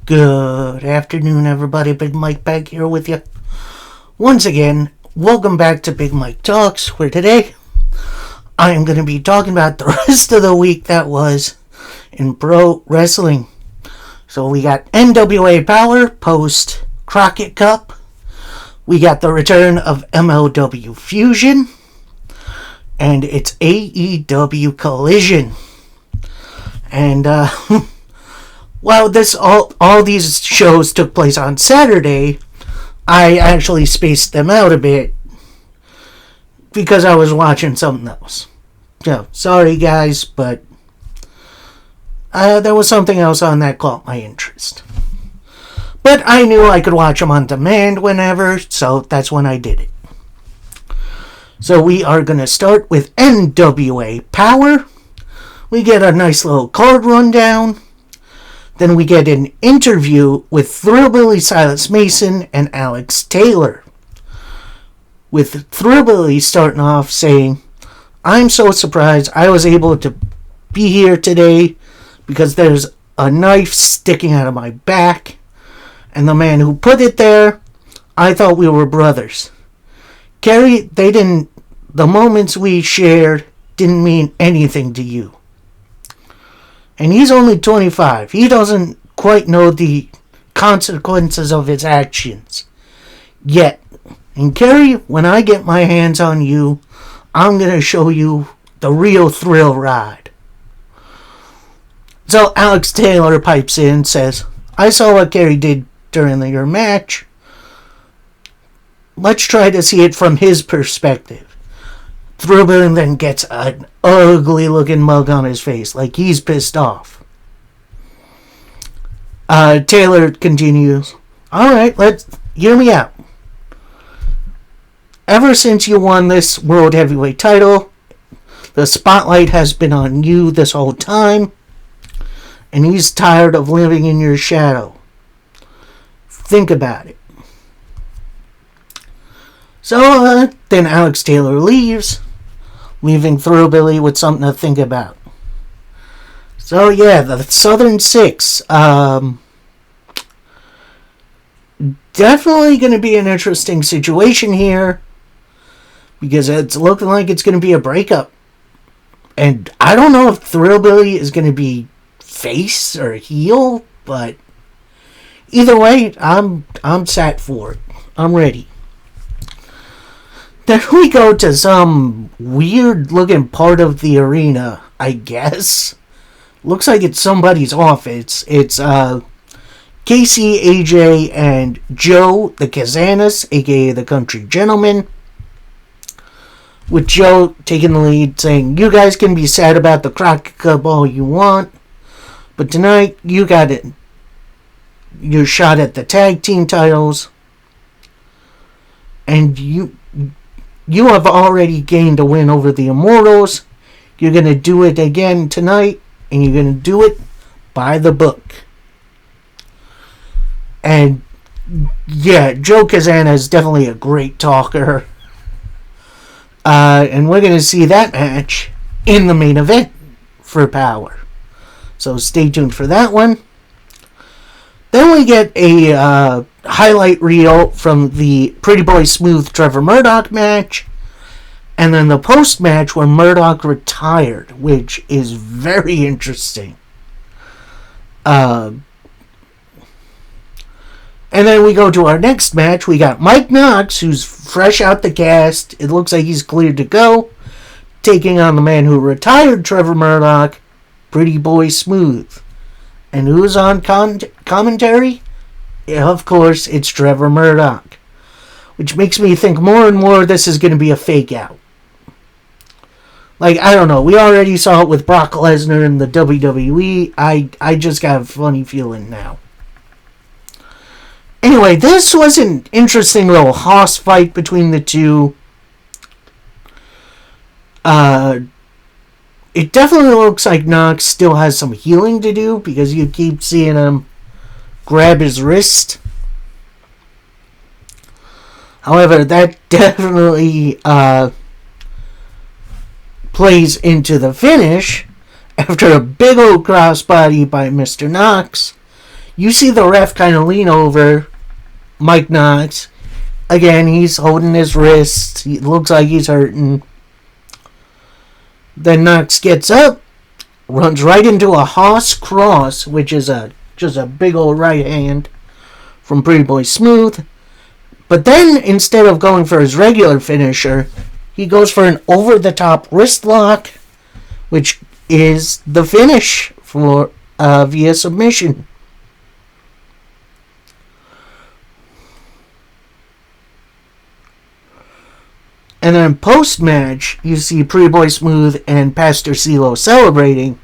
Good afternoon, everybody. Big Mike back here with you. Once again, welcome back to Big Mike Talks, where today I am going to be talking about the rest of the week that was in pro wrestling. So we got NWA Power post Crockett Cup. We got the return of MLW Fusion. And it's AEW Collision. And, while all these shows took place on Saturday, I actually spaced them out a bit because I was watching something else. So, sorry guys, but there was something else on that caught my interest. But I knew I could watch them on demand whenever, so that's when I did it. So we are going to start with NWA Power. We get a nice little card rundown. Then we get an interview with Thrillbilly Silas Mason and Alex Taylor. With Thrillbilly starting off saying, "I'm so surprised I was able to be here today because there's a knife sticking out of my back. And the man who put it there, I thought we were brothers. Kerry, the moments we shared didn't mean anything to you. And he's only 25. He doesn't quite know the consequences of his actions yet. And Kerry, when I get my hands on you, I'm going to show you the real thrill ride." So Alex Taylor pipes in and says, "I saw what Kerry did during your match. Let's try to see it from his perspective." Thrillbilly then gets an ugly looking mug on his face, like he's pissed off. Taylor continues, "Alright, let's hear me out. Ever since you won this World Heavyweight title, the spotlight has been on you this whole time, and he's tired of living in your shadow. Think about it." So then Alex Taylor leaves, leaving Thrillbilly with something to think about. So yeah, the Southern Six. Definitely going to be an interesting situation here, because it's looking like it's going to be a breakup. And I don't know if Thrillbilly is going to be face or heel, but either way, I'm set for it. I'm ready. Then we go to some weird looking part of the arena, I guess. Looks like it's somebody's office. It's Casey, AJ, and Joe, the Kazanas, aka the Country Gentleman. With Joe taking the lead, saying, "You guys can be sad about the Crockett Cup all you want, but tonight you got it. Your shot at the tag team titles. And you have already gained a win over the Immortals. You're going to do it again tonight, and you're going to do it by the book." And yeah, Joe Kazana is definitely a great talker. And we're going to see that match in the main event for Power. So stay tuned for that one. Then we get a highlight reel from the Pretty Boy Smooth Trevor Murdoch match. And then the post-match where Murdoch retired, which is very interesting. And then we go to our next match. We got Mike Knox, who's fresh out the cast. It looks like he's cleared to go, taking on the man who retired Trevor Murdoch, Pretty Boy Smooth. And who's on commentary? Yeah, of course, it's Trevor Murdoch. Which makes me think more and more this is going to be a fake out. Like, I don't know. We already saw it with Brock Lesnar in the WWE. I just got a funny feeling now. Anyway, this was an interesting little hoss fight between the two. It definitely looks like Knox still has some healing to do, because you keep seeing him grab his wrist. However, that definitely plays into the finish. After a big old crossbody by Mr. Knox, You see the ref kind of lean over Mike Knox. Again, he's holding his wrist. He looks like he's hurting. Then Knox gets up, runs right into a Haas cross, which is just a big old right hand from Pretty Boy Smooth. But then, instead of going for his regular finisher, he goes for an over-the-top wrist lock, which is the finish for via submission. And then post-match, you see Pretty Boy Smooth and Pastor CeeLo celebrating.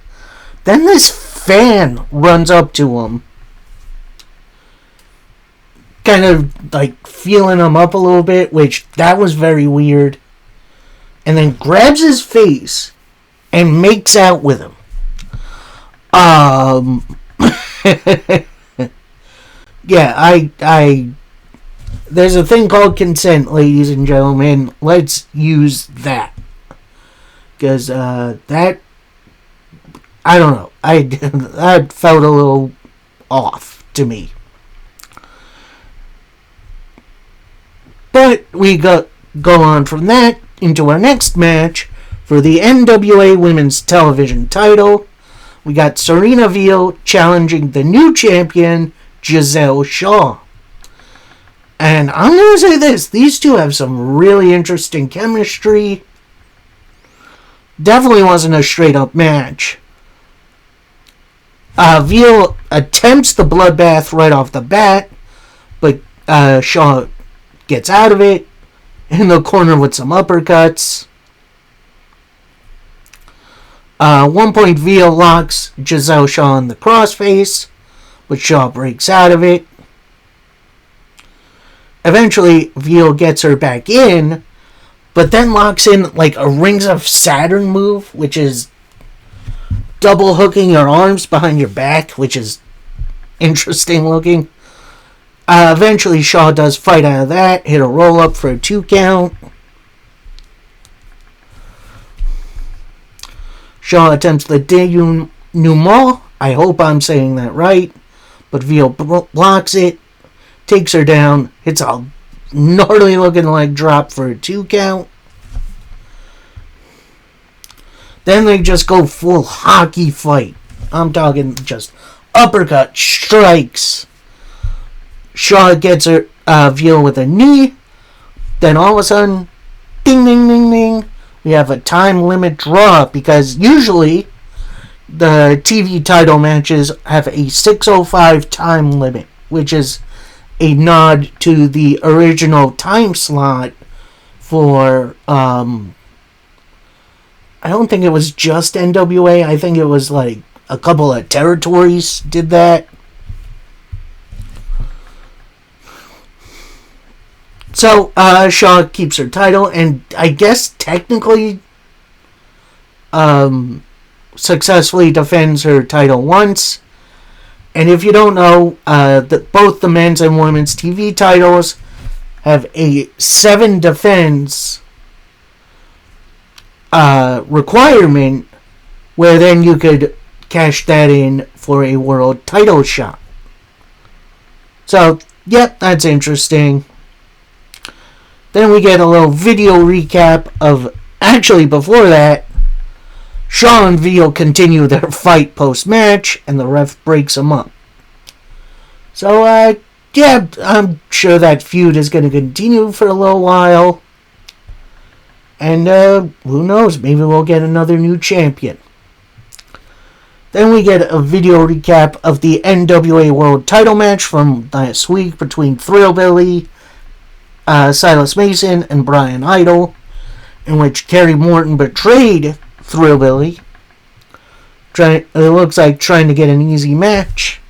Then this fan runs up to him, kind of like feeling him up a little bit, which that was very weird. And then grabs his face and makes out with him. Yeah, I there's a thing called consent, ladies and gentlemen. Let's use that. Because that, I don't know. That felt a little off to me. But we go on from that into our next match for the NWA Women's Television title. We got Serena Veal challenging the new champion, Giselle Shaw. And I'm going to say this. These two have some really interesting chemistry. Definitely wasn't a straight-up match. Veal attempts the bloodbath right off the bat, but Shaw gets out of it in the corner with some uppercuts. One point, Veal locks Giselle Shaw in the crossface, but Shaw breaks out of it. Eventually, Veal gets her back in, but then locks in like a Rings of Saturn move, which is double hooking your arms behind your back, which is interesting looking. Eventually, Shaw does fight out of that, hit a roll up for a 2 count. Shaw attempts the denouement. I hope I'm saying that right, but Veal blocks it. Takes her down, hits a gnarly looking leg drop for a 2 count. Then they just go full hockey fight. I'm talking just uppercut, strikes. Shaw gets her Veal with a knee. Then all of a sudden, ding, ding, ding, ding. We have a time limit draw because usually the TV title matches have a 6:05 time limit, which is a nod to the original time slot for, I don't think it was just NWA. I think it was like a couple of territories did that. So, Shaw keeps her title, and I guess technically, successfully defends her title once. And if you don't know, both the men's and women's TV titles have a 7 defense requirement, where then you could cash that in for a world title shot. So, yep, that's interesting. Then we get a little video recap of, actually before that, Shaw and Veal continue their fight post-match, and the ref breaks them up. So, yeah, I'm sure that feud is going to continue for a little while. And, who knows, maybe we'll get another new champion. Then we get a video recap of the NWA World title match from last week between Thrillbilly, Silas Mason, and Brian Idol, in which Kerry Morton betrayed Thrillbilly. It looks like trying to get an easy match.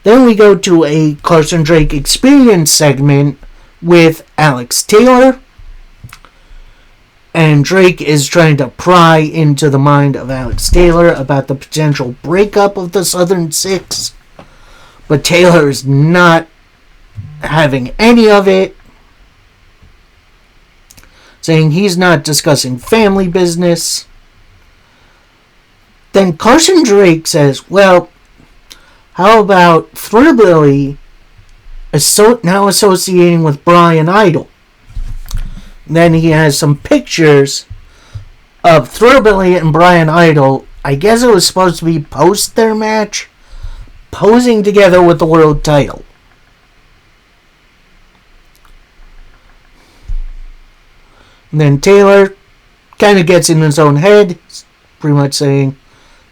Then we go to a Carson Drake Experience segment with Alex Taylor. And Drake is trying to pry into the mind of Alex Taylor about the potential breakup of the Southern Six. But Taylor is not having any of it, saying he's not discussing family business. Then Carson Drake says, well, How about Thrillbilly now associating with Bryan Idol? Then he has some pictures of Thrillbilly and Bryan Idol. I guess it was supposed to be post their match, posing together with the world title. And then Taylor kind of gets in his own head, pretty much saying,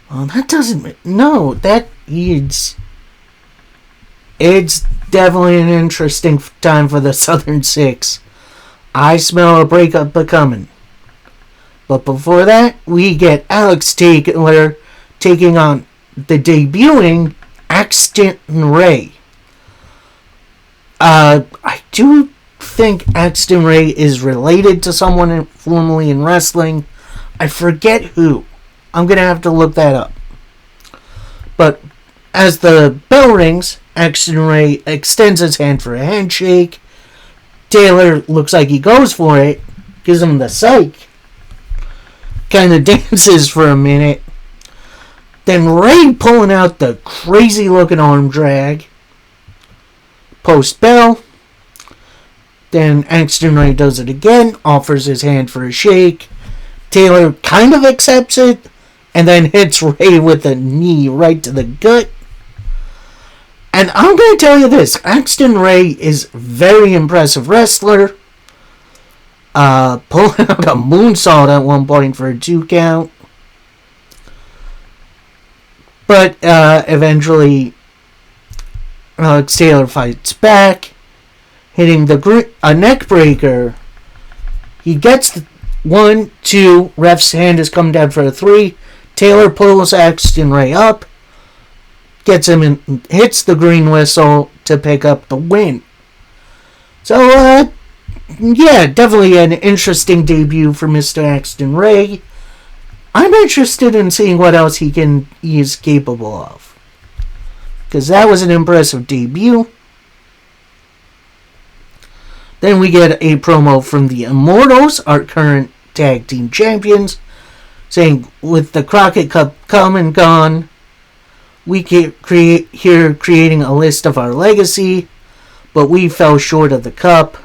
"Oh, that doesn't... No, that... It's definitely an interesting time for the Southern Six. I smell a breakup coming." But before that, we get Alex Taylor taking on the debuting Axton Ray. I do think Axton Ray is related to someone formerly in wrestling. I forget who. I'm going to have to look that up. But as the bell rings, Axton Ray extends his hand for a handshake. Taylor looks like he goes for it, gives him the psych, kind of dances for a minute. Then Ray pulling out the crazy looking arm drag. Post bell. Then Axton Ray does it again, offers his hand for a shake. Taylor kind of accepts it, and then hits Ray with a knee right to the gut. And I'm going to tell you this, Axton Ray is a very impressive wrestler. Pulling out a moonsault at one point for a 2 count. But eventually, Alex Taylor fights back, hitting a neck breaker. He gets 1, 2, ref's hand has come down for a 3. Taylor pulls Axton Ray up, gets him and hits the green whistle to pick up the win. So, yeah, definitely an interesting debut for Mr. Axton Ray. I'm interested in seeing what else he is capable of, because that was an impressive debut. Then we get a promo from the Immortals, our current tag team champions, saying, "With the Crockett Cup come and gone, we creating a list of our legacy, but we fell short of the cup.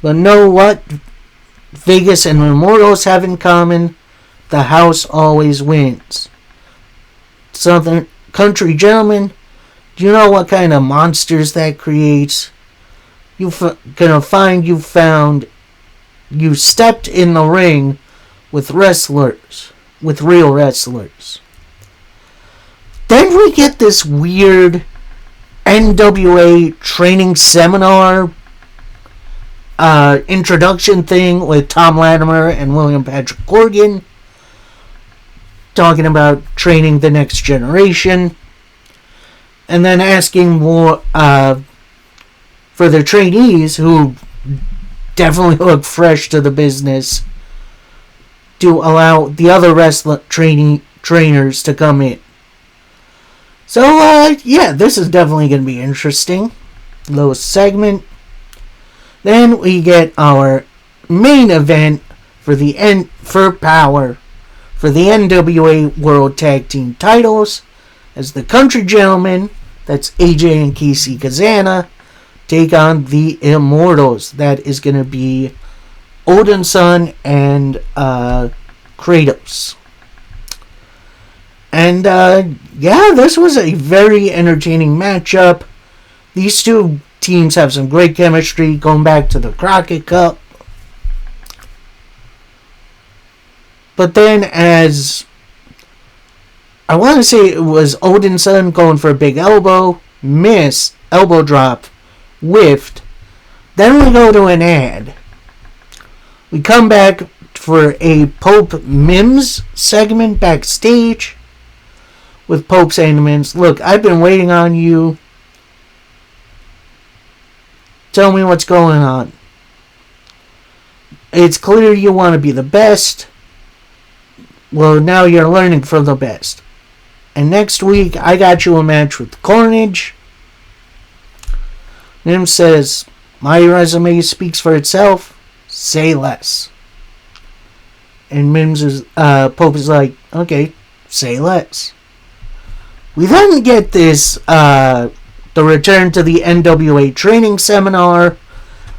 But know what Vegas and Immortals have in common? The house always wins. Southern Country Gentlemen, do you know what kind of monsters that creates? You're gonna find you stepped in the ring with real wrestlers." Then we get this weird NWA training seminar introduction thing with Tom Latimer and William Patrick Corgan, talking about training the next generation, and then asking more for their trainees, who definitely look fresh to the business, to allow the other trainers to come in. So, yeah, this is definitely going to be interesting. Little segment. Then we get our main event for the Power for the NWA World Tag Team titles, as the Country Gentlemen, that's AJ and Casey Kazana, take on the Immortals. That is going to be Odinson and Kratos. And, yeah, this was a very entertaining matchup. These two teams have some great chemistry, going back to the Crockett Cup. But then, as I want to say it was Odinson going for a big elbow, miss, elbow drop, whiffed. Then we go to an ad. We come back for a Pope Mims segment backstage, with Pope saying to Mims, "Look, I've been waiting on you. Tell me what's going on. It's clear you want to be the best. Well, now you're learning from the best. And next week, I got you a match with Carnage." Mims says, "My resume speaks for itself. Say less." And Pope is like, "Okay, say less." We then get this, the return to the NWA training seminar.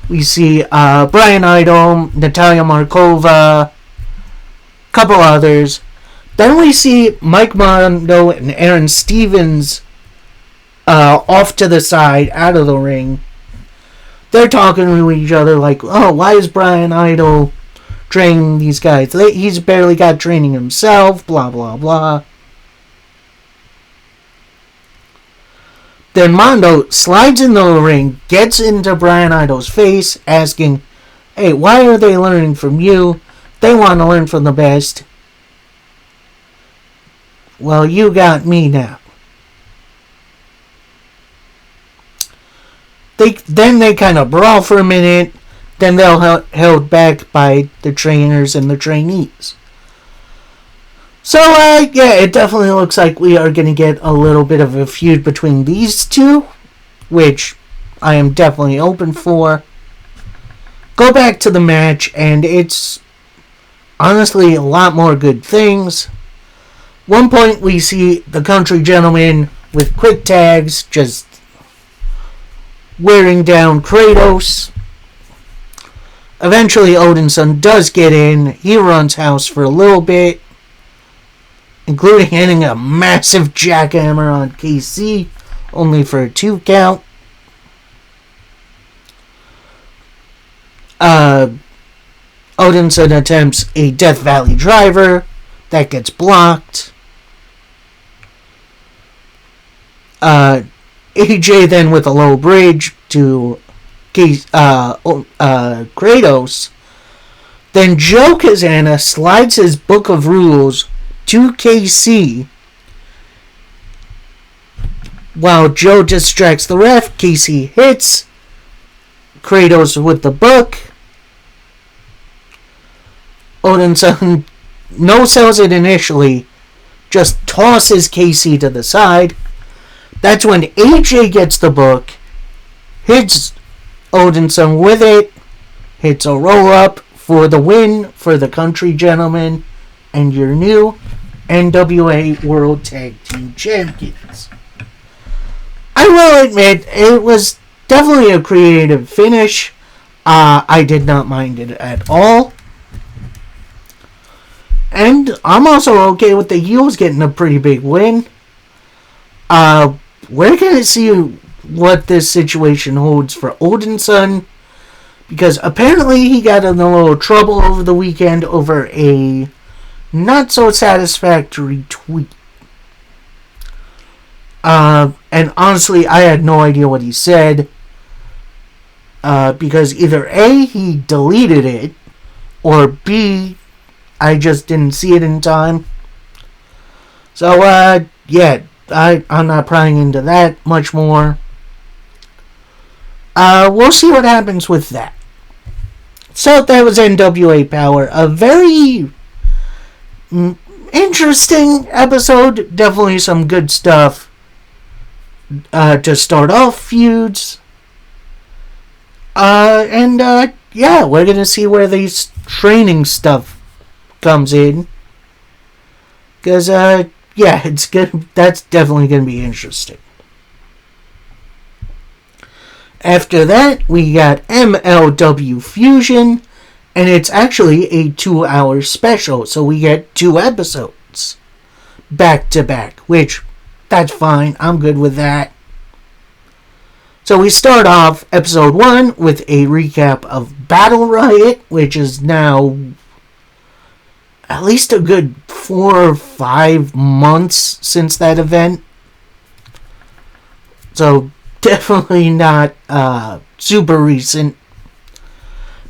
We see Brian Idol, Natalia Markova, a couple others. Then we see Mike Mondo and Aaron Stevens off to the side, out of the ring. They're talking to each other like, oh, why is Brian Idol training these guys? He's barely got training himself, blah, blah, blah. Then Mondo slides into the ring, gets into Brian Idol's face, asking, hey, why are they learning from you? They want to learn from the best. Well, you got me now. They kind of brawl for a minute. Then they're held back by the trainers and the trainees. So, yeah, it definitely looks like we are going to get a little bit of a feud between these two, which I am definitely open for. Go back to the match, and it's honestly a lot more good things. One point we see the Country Gentlemen with quick tags just wearing down Kratos. Eventually Odinson does get in. He runs house for a little bit, including hitting a massive jackhammer on KC, only for a 2 count. Odinson attempts a Death Valley driver. That gets blocked. AJ then with a low bridge to Kratos. Then Joe Kazana slides his Book of Rules to KC. While Joe distracts the ref, KC hits Kratos with the book. Odinson no-sells it initially, just tosses KC to the side. That's when AJ gets the book, hits Odinson with it, hits a roll-up for the win for the Country Gentlemen and your new NWA World Tag Team Champions. I will admit, it was definitely a creative finish. I did not mind it at all. And I'm also okay with the heels getting a pretty big win. We're going to see what this situation holds for Odinson, because apparently he got in a little trouble over the weekend over a not so satisfactory tweet. And honestly, I had no idea what he said, because either A, he deleted it, or B, I just didn't see it in time. So, yeah, I'm not prying into that much more. We'll see what happens with that. So, that was NWA Power. A very interesting episode. Definitely some good stuff to start off feuds. Yeah, we're going to see where these training stuff comes in, because yeah, it's good. That's definitely going to be interesting. After that, we got MLW Fusion, and it's actually a 2-hour special, so we get 2 episodes back to back, which that's fine. I'm good with that. So we start off episode 1 with a recap of Battle Riot, which is now at least a good 4 or 5 months since that event. So definitely not super recent.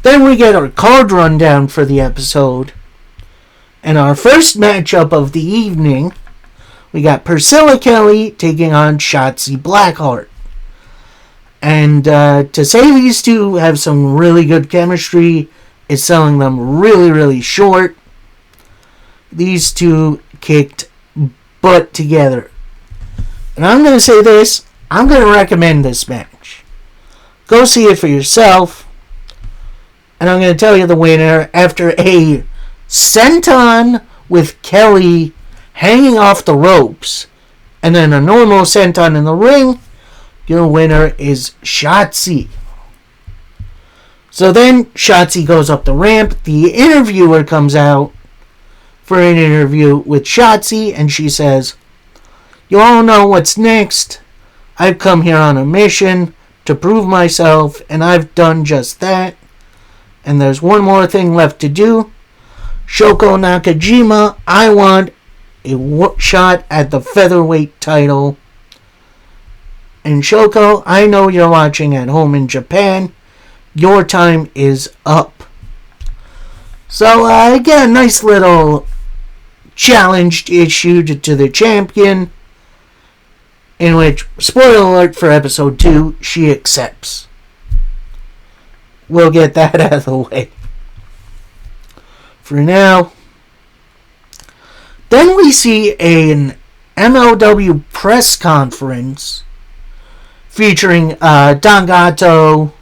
Then we get our card rundown for the episode. And our first matchup of the evening, we got Priscilla Kelly taking on Shotzi Blackheart. And to say these two have some really good chemistry is selling them really, really short. These two kicked butt together. And I'm going to say this. I'm going to recommend this match. Go see it for yourself. And I'm going to tell you the winner after a senton with Kelly hanging off the ropes and then a normal senton in the ring, your winner is Shotzi. So then Shotzi goes up the ramp. The interviewer comes out for an interview with Shotzi, and she says, "You all know what's next. I've come here on a mission to prove myself, and I've done just that. And there's one more thing left to do. Shoko Nakajima, I want a shot at the featherweight title. And Shoko, I know you're watching at home in Japan. Your time is up." So I get a nice little challenge issued to the champion, in which, spoiler alert for episode 2, she accepts. We'll get that out of the way for now. Then we see an MLW press conference featuring Don Gato,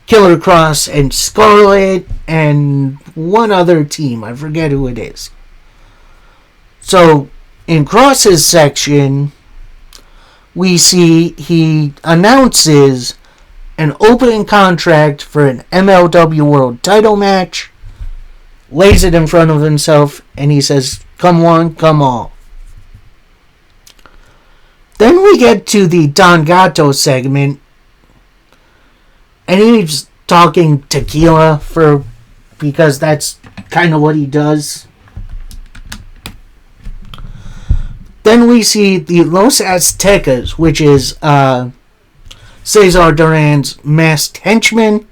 Killer Kross, and Scarlett, and one other team. I forget who it is. So, in Kross's section, we see he announces an opening contract for an MLW World title match, lays it in front of himself, and he says, "Come one, come all." Then we get to the Don Gato segment, and he's talking tequila because that's kind of what he does. Then we see the Los Aztecas, which is Cesar Duran's masked henchmen.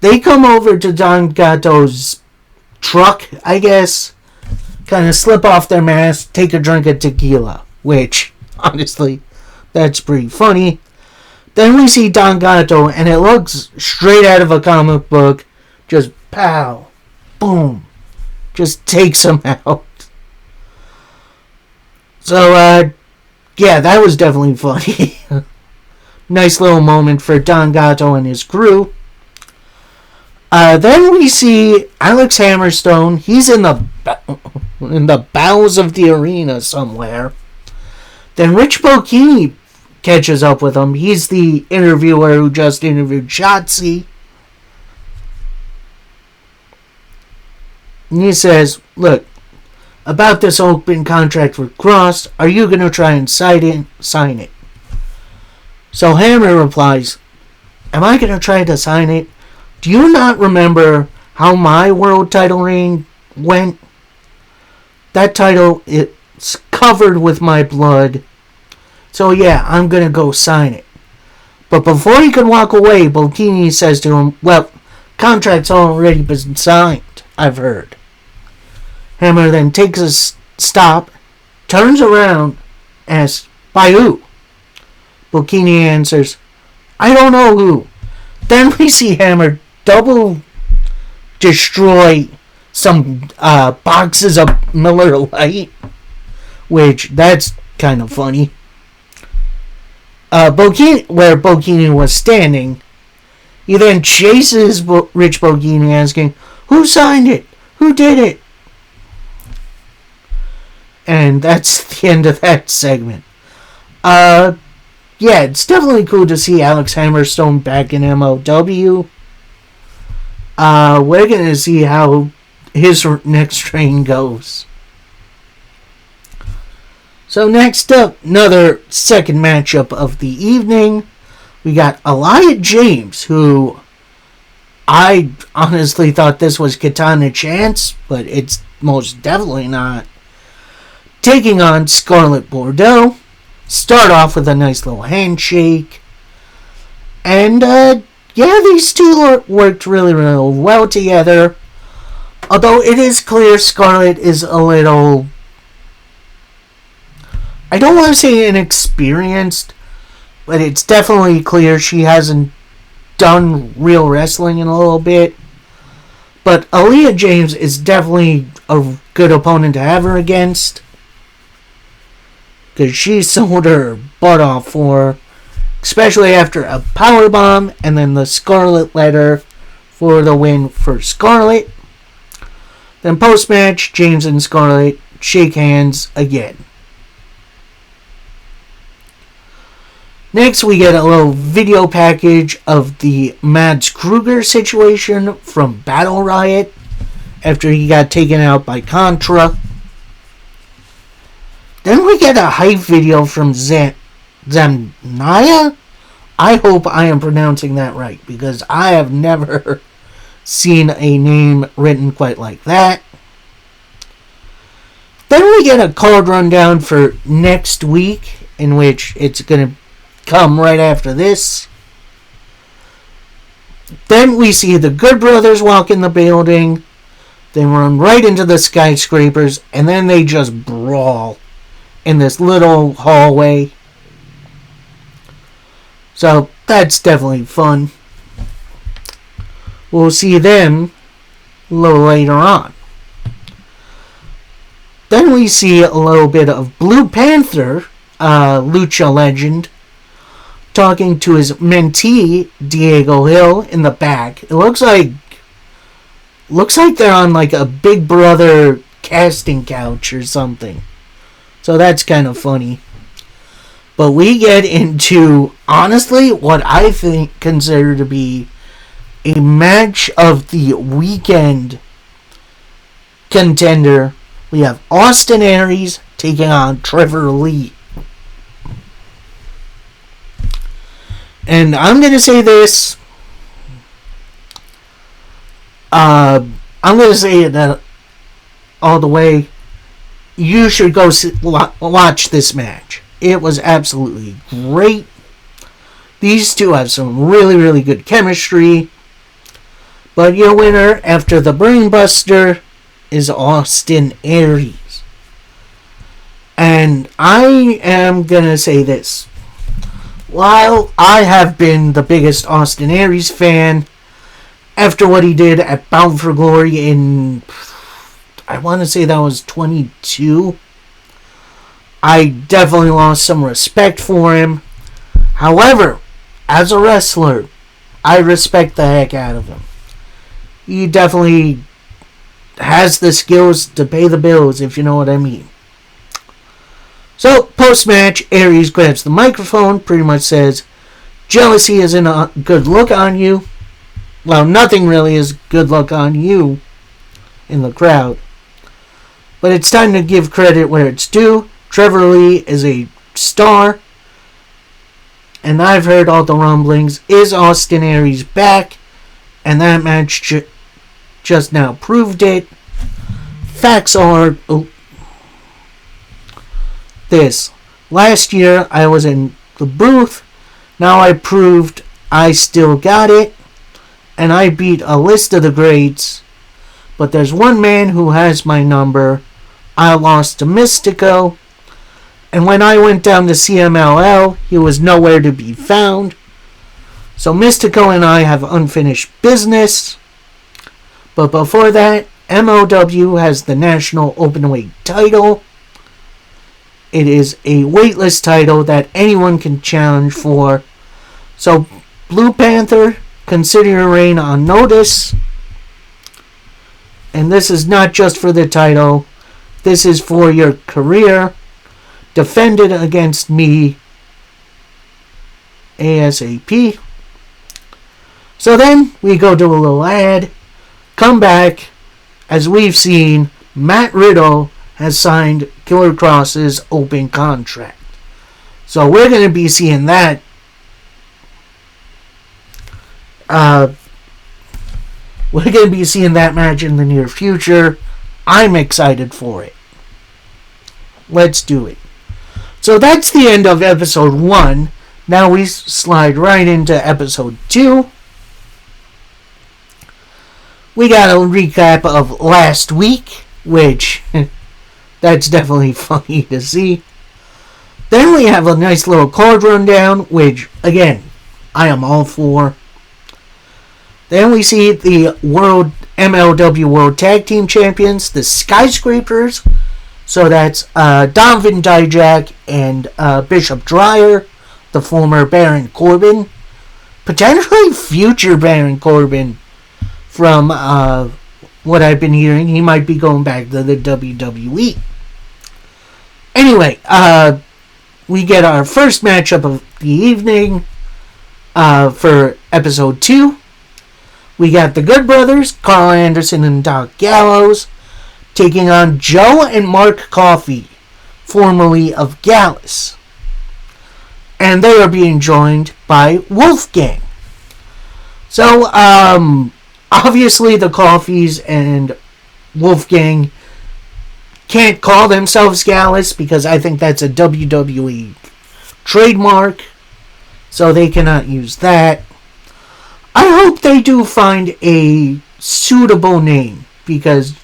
They come over to Don Gato's truck, I guess, kind of slip off their mask, take a drink of tequila, which, honestly, that's pretty funny. Then we see Don Gato, and it looks straight out of a comic book. Just pow, boom, just takes him out. So, yeah, that was definitely funny. Nice little moment for Don Gato and his crew. Then we see Alex Hammerstone. He's in the bowels of the arena somewhere. Then Rich Bocchini catches up with him. He's the interviewer who just interviewed Shotzi. And he says, "Look, about this open contract with Kross, are you going to try and sign it?" So Hammer replies, "Am I going to try to sign it? Do you not remember how my world title reign went? That title, it's covered with my blood. So yeah, I'm going to go sign it." But before he could walk away, Bocchini says to him, "Well, contract's already been signed, I've heard." Hammer then takes a stop, turns around, asks, "By who?" Bocchini answers, "I don't know who." Then we see Hammer double destroy some boxes of Miller Lite, which, that's kind of funny. Where Bocchini was standing, he then chases Rich Bocchini, asking, "Who signed it? Who did it?" And that's the end of that segment. Yeah, it's definitely cool to see Alex Hammerstone back in MLW. We're going to see how his next reign goes. So next up, another second matchup of the evening. We got Elijah James, who I honestly thought this was Katana Chance, but it's most definitely not. Taking on Scarlett Bordeaux. Start off with a nice little handshake. And, yeah, these two worked really, really well together. Although it is clear Scarlett is a little, I don't want to say inexperienced, but it's definitely clear she hasn't done real wrestling in a little bit. But Aaliyah James is definitely a good opponent to have her against, because she sold her butt off for, especially after a powerbomb and then the Scarlett letter for the win for Scarlett. Then post-match, James and Scarlett shake hands again. Next, we get a little video package of the Mads Kruger situation from Battle Riot after he got taken out by Contra. Then we get a hype video from Zamnaya. I hope I am pronouncing that right, because I have never seen a name written quite like that. Then we get a card rundown for next week, in which it's going to come right after this. Then we see the Good Brothers walk in the building. They run right into the skyscrapers, and then they just brawl in this little hallway. So that's definitely fun. We'll see them a little later on. Then we see a little bit of Blue Panther, Lucha legend, talking to his mentee, Diego Hill, in the back. It looks like they're on like a Big Brother casting couch or something. So that's kind of funny. But we get into, honestly, what I consider to be a match of the weekend contender. We have Austin Aries taking on Trevor Lee. And I'm going to say this. I'm going to say it all the way. You should go watch this match. It was absolutely great. These two have some really, really good chemistry. But your winner after the Brainbuster is Austin Aries. And I am going to say this. While I have been the biggest Austin Aries fan, after what he did at Bound for Glory in, I want to say that was 22, I definitely lost some respect for him. However, as a wrestler, I respect the heck out of him. He definitely has the skills to pay the bills, if you know what I mean. So, post-match, Aries grabs the microphone, pretty much says, jealousy isn't a good look on you. Well, nothing really is good luck on you in the crowd. But it's time to give credit where it's due. Trevor Lee is a star. And I've heard all the rumblings. Is Austin Aries back? And that match just now proved it. Facts are this. Last year I was in the booth. Now I proved I still got it. And I beat a list of the greats. But there's one man who has my number. I lost to Mystico. And when I went down to CMLL, he was nowhere to be found. So Mystico and I have unfinished business. But before that, MOW has the National Openweight title. It is a weightless title that anyone can challenge for. So, Blue Panther, consider your reign on notice. And this is not just for the title. This is for your career. Defend it against me ASAP. So then we go to a little ad. Come back. As we've seen, Matt Riddle has signed Killer Kross's open contract. So we're going to be seeing that. We're going to be seeing that match in the near future. I'm excited for it. Let's do it. So that's the end of episode 1. Now we slide right into episode 2. We got a recap of last week, which that's definitely funny to see. Then we have a nice little card rundown, which, again, I am all for. Then we see the MLW World Tag Team Champions, the Skyscrapers. So that's Donovan Dijak and Bishop Dwyer, the former Baron Corbin. Potentially future Baron Corbin from what I've been hearing. He might be going back to the WWE. Anyway, we get our first matchup of the evening for episode 2. We got the Good Brothers, Carl Anderson and Doc Gallows, taking on Joe and Mark Coffey, formerly of Gallus. And they are being joined by Wolfgang. So, obviously the Coffeys and Wolfgang can't call themselves Gallus because I think that's a WWE trademark. So they cannot use that. I hope they do find a suitable name because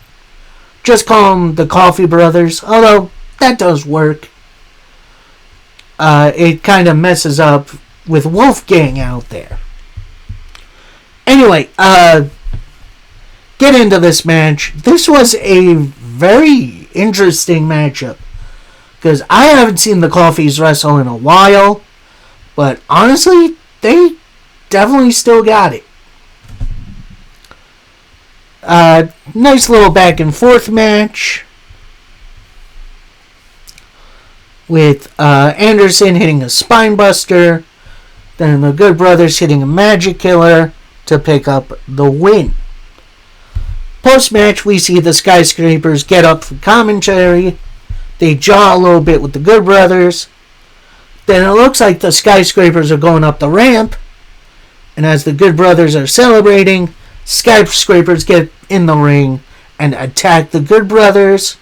just call them the Coffey Brothers, although that does work. It kind of messes up with Wolfgang out there. Anyway, get into this match. This was a very interesting matchup because I haven't seen the Coffeys wrestle in a while, but honestly, they definitely still got it. Nice little back and forth match with Anderson hitting a spine buster, then the Good Brothers hitting a magic killer to pick up the win. Post-match, we see the Skyscrapers get up for commentary. They jaw a little bit with the Good Brothers. Then it looks like the Skyscrapers are going up the ramp. And as the Good Brothers are celebrating, Skyscrapers get in the ring and attack the Good Brothers.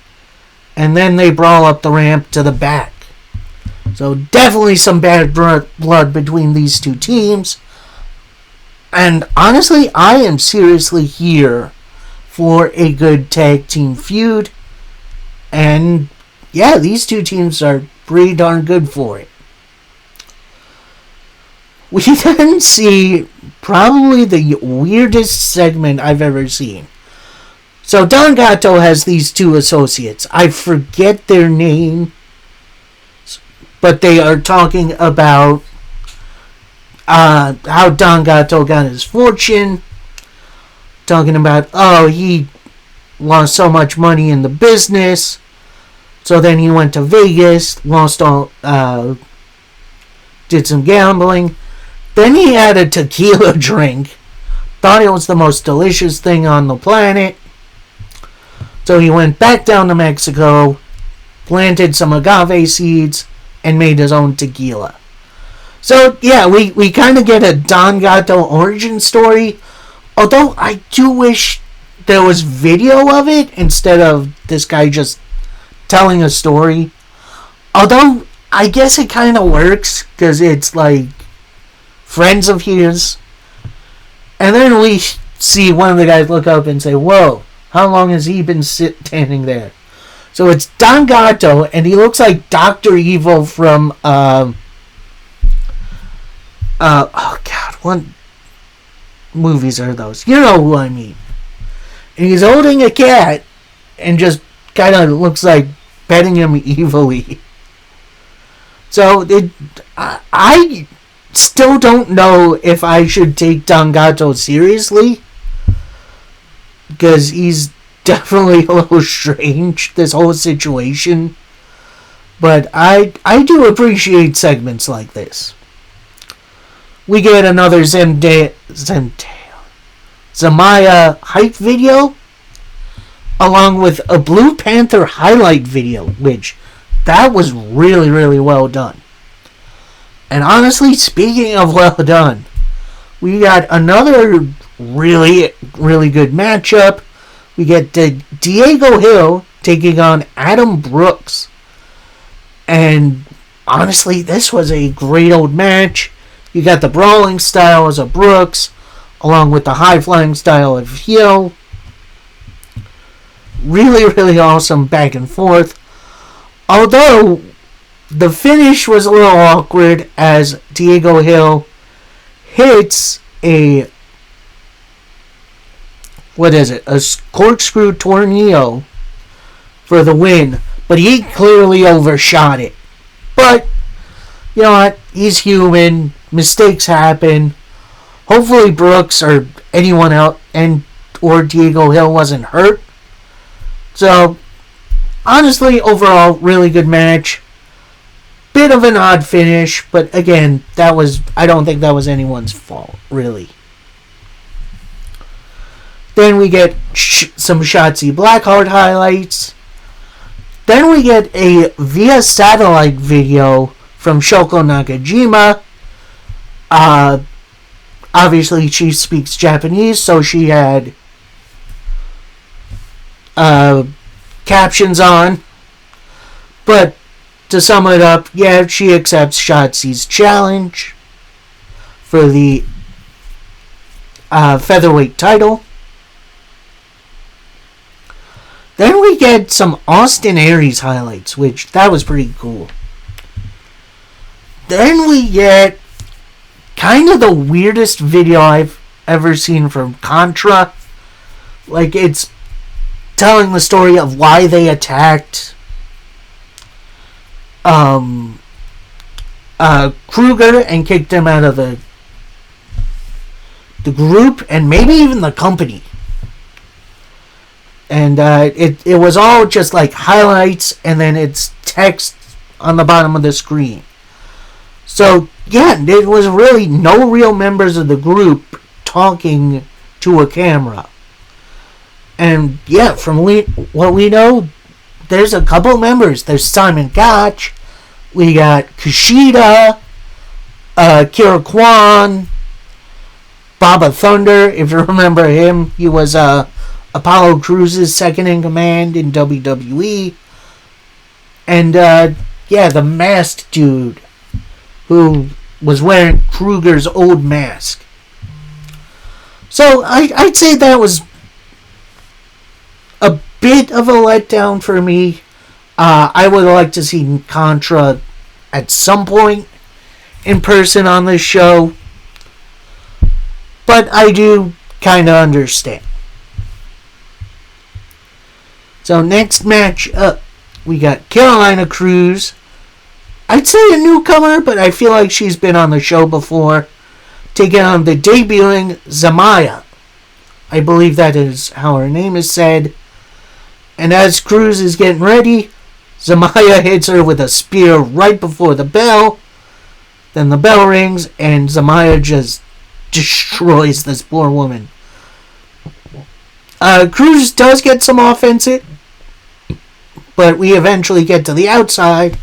And then they brawl up the ramp to the back. So definitely some bad blood between these two teams. And honestly, I am seriously here for a good tag team feud. And yeah, these two teams are pretty darn good for it. We then see probably the weirdest segment I've ever seen. So Don Gatto has these two associates. I forget their name, but they are talking about how Don Gatto got his fortune. Talking about, he lost so much money in the business. So then he went to Vegas, lost all, did some gambling. Then he had a tequila drink. Thought it was the most delicious thing on the planet. So he went back down to Mexico, planted some agave seeds, and made his own tequila. So, yeah, we kind of get a Don Gatto origin story. Although, I do wish there was video of it instead of this guy just telling a story. Although, I guess it kind of works because it's like friends of his. And then we see one of the guys look up and say, whoa, how long has he been standing there? So it's Don Gatto, and he looks like Dr. Evil from, what movies are those? You know who I mean. And he's holding a cat, and just kind of looks like petting him evilly. So, I still don't know if I should take Don Gatto seriously, because he's definitely a little strange, this whole situation. But I do appreciate segments like this. We get another Zamaya hype video, along with a Blue Panther highlight video, which that was really, really well done. And honestly, speaking of well done, we got another really, really good matchup. We get Diego Hill taking on Adam Brooks. And honestly, this was a great old match. You got the brawling styles of Brooks, along with the high-flying style of Hill. Really, really awesome back and forth. Although, the finish was a little awkward as Diego Hill hits a corkscrew tornado for the win. But he clearly overshot it. But, you know what? He's human. Mistakes happen. Hopefully Brooks or anyone else or Diego Hill wasn't hurt. So, honestly, overall, really good match. bit of an odd finish, but again, I don't think that was anyone's fault, really. Then we get some Shotzi Blackheart highlights. Then we get a via satellite video from Shoko Nakajima. Obviously, she speaks Japanese, so she had captions on. But to sum it up, yeah, she accepts Shotzi's challenge for the featherweight title. Then we get some Austin Aries highlights, which that was pretty cool. Then we get kind of the weirdest video I've ever seen from Contra. Like, it's telling the story of why they attacked Kruger and kicked him out of the group and maybe even the company. And it was all just like highlights and then it's text on the bottom of the screen. So, yeah, there was really no real members of the group talking to a camera. And, yeah, from what we know, there's a couple members. There's Simon Gotch. We got Kushida. Kira Kwan. Baba Thunder, if you remember him. He was Apollo Crews' second in command in WWE. And, yeah, the masked dude who was wearing Kruger's old mask. So I'd say that was a bit of a letdown for me. I would like to see Contra at some point in person on this show. But I do kind of understand. So next match up, we got Carolina Cruz. I'd say a newcomer, but I feel like she's been on the show before. Taking on the debuting Zamaya. I believe that is how her name is said. And as Cruz is getting ready, Zamaya hits her with a spear right before the bell. Then the bell rings, and Zamaya just destroys this poor woman. Cruz does get some offense in, but we eventually get to the outside.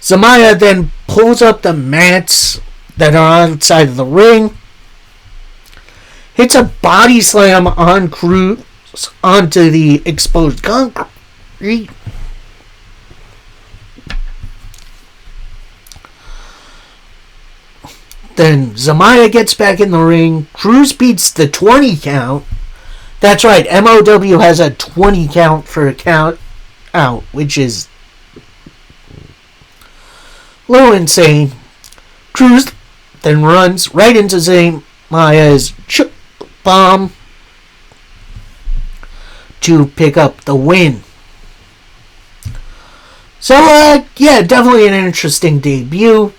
Zamaya then pulls up the mats that are outside of the ring, hits a body slam on Cruz onto the exposed concrete. Then Zamaya gets back in the ring. Cruz beats the 20 count. That's right, MOW has a 20 count for a count out, which is a little insane. Cruz then runs right into Zamaya's choke bomb to pick up the win. So, yeah, definitely an interesting debut.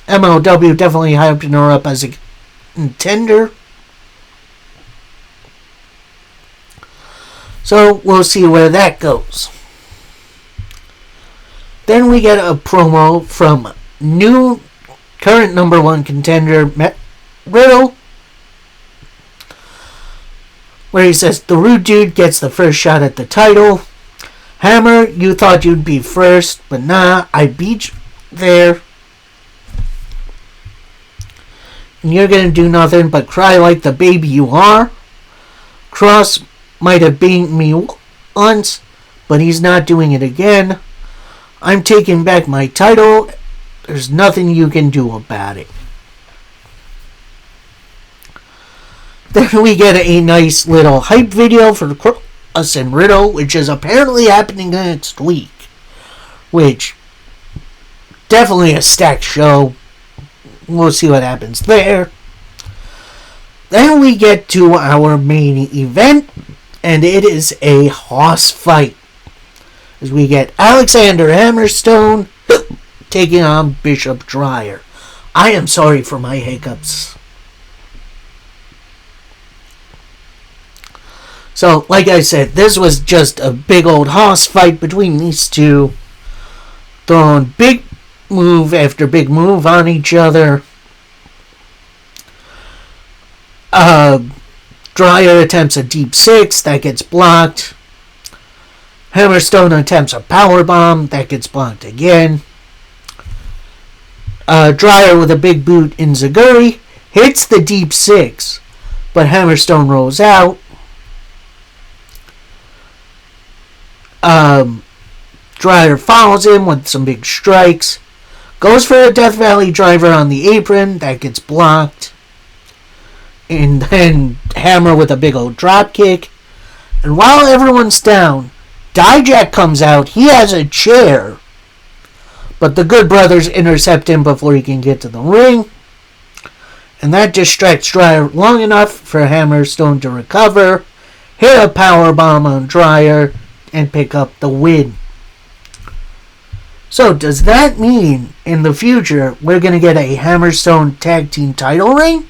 MOW definitely hyping her up as a contender. So, we'll see where that goes. Then we get a promo from current number one contender, Matt Riddle, where he says, the rude dude gets the first shot at the title. Hammer, you thought you'd be first, but nah, I beat you there. And you're gonna do nothing but cry like the baby you are. Cross might have beaten me once, but he's not doing it again. I'm taking back my title. There's nothing you can do about it. Then we get a nice little hype video for Cross and Riddle, which is apparently happening next week. Which, definitely a stacked show. We'll see what happens there. Then we get to our main event, and it is a hoss fight. As we get Alexander Hammerstone taking on Bishop Dreyer. I am sorry for my hiccups. So, like I said, this was just a big old hoss fight between these two. throwing big move after big move on each other. Dryer attempts a deep six, that gets blocked. Hammerstone attempts a powerbomb, that gets blocked again. Dryer with a big boot in Zaguri hits the deep six, but Hammerstone rolls out. Dryer follows him with some big strikes. Goes for a Death Valley driver on the apron, that gets blocked. And then Hammer with a big old drop kick. And while everyone's down, Dijak comes out. He has a chair. But the Good Brothers intercept him before he can get to the ring. And that distracts Dryer long enough for Hammerstone to recover, hit a powerbomb on Dryer, and pick up the win. So does that mean in the future we're going to get a Hammerstone tag team title reign?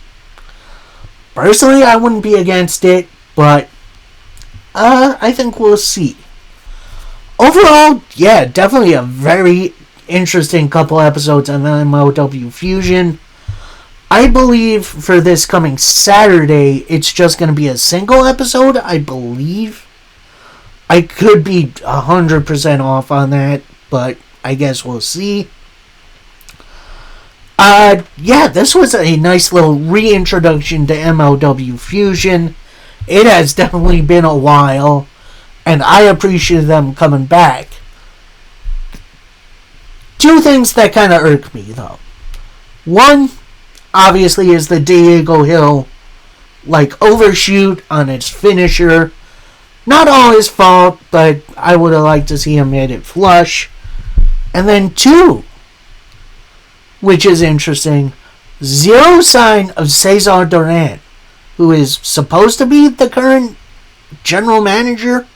Personally, I wouldn't be against it, but I think we'll see. Overall, yeah, definitely a very interesting couple episodes on MLW Fusion. I believe for this coming Saturday, it's just going to be a single episode, I believe. I could be 100% off on that, but I guess we'll see. Yeah, this was a nice little reintroduction to MLW Fusion. It has definitely been a while, and I appreciate them coming back. Two things that kind of irk me, though. One, obviously, is the Diego Hill, overshoot on his finisher. Not all his fault, but I would have liked to see him hit it flush. And then two, which is interesting, zero sign of Cesar Duran, who is supposed to be the current general manager,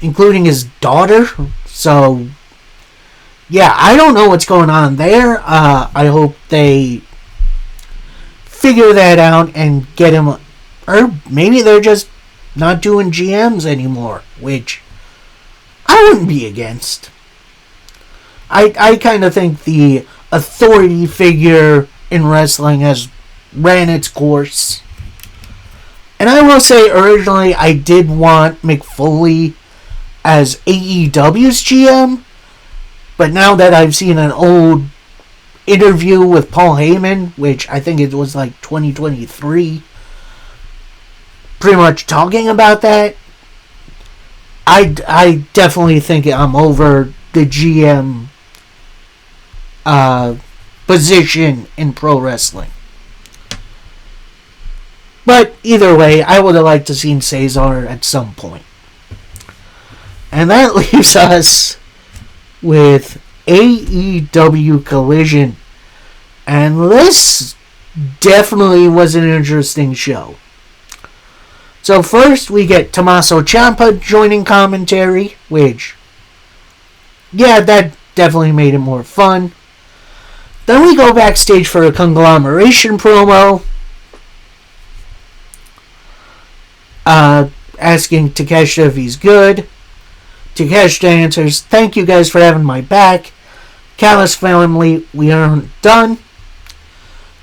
including his daughter. So, yeah, I don't know what's going on there. I hope they figure that out and get him, or maybe they're just not doing GMs anymore, which I wouldn't be against. I kind of think the authority figure in wrestling has ran its course. And I will say, originally, I did want Mick Foley as AEW's GM, but now that I've seen an old interview with Paul Heyman, which I think it was 2023, pretty much talking about that, I definitely think I'm over the GM position in pro wrestling. But either way, I would have liked to seen Cesar at some point. And that leaves us with AEW Collision. And this definitely was an interesting show. So first we get Tommaso Ciampa joining commentary, which, yeah, that definitely made it more fun. Then we go backstage for a conglomeration promo, asking Takeshita if he's good. Takeshita answers, "Thank you guys for having my back. Callis family, we aren't done."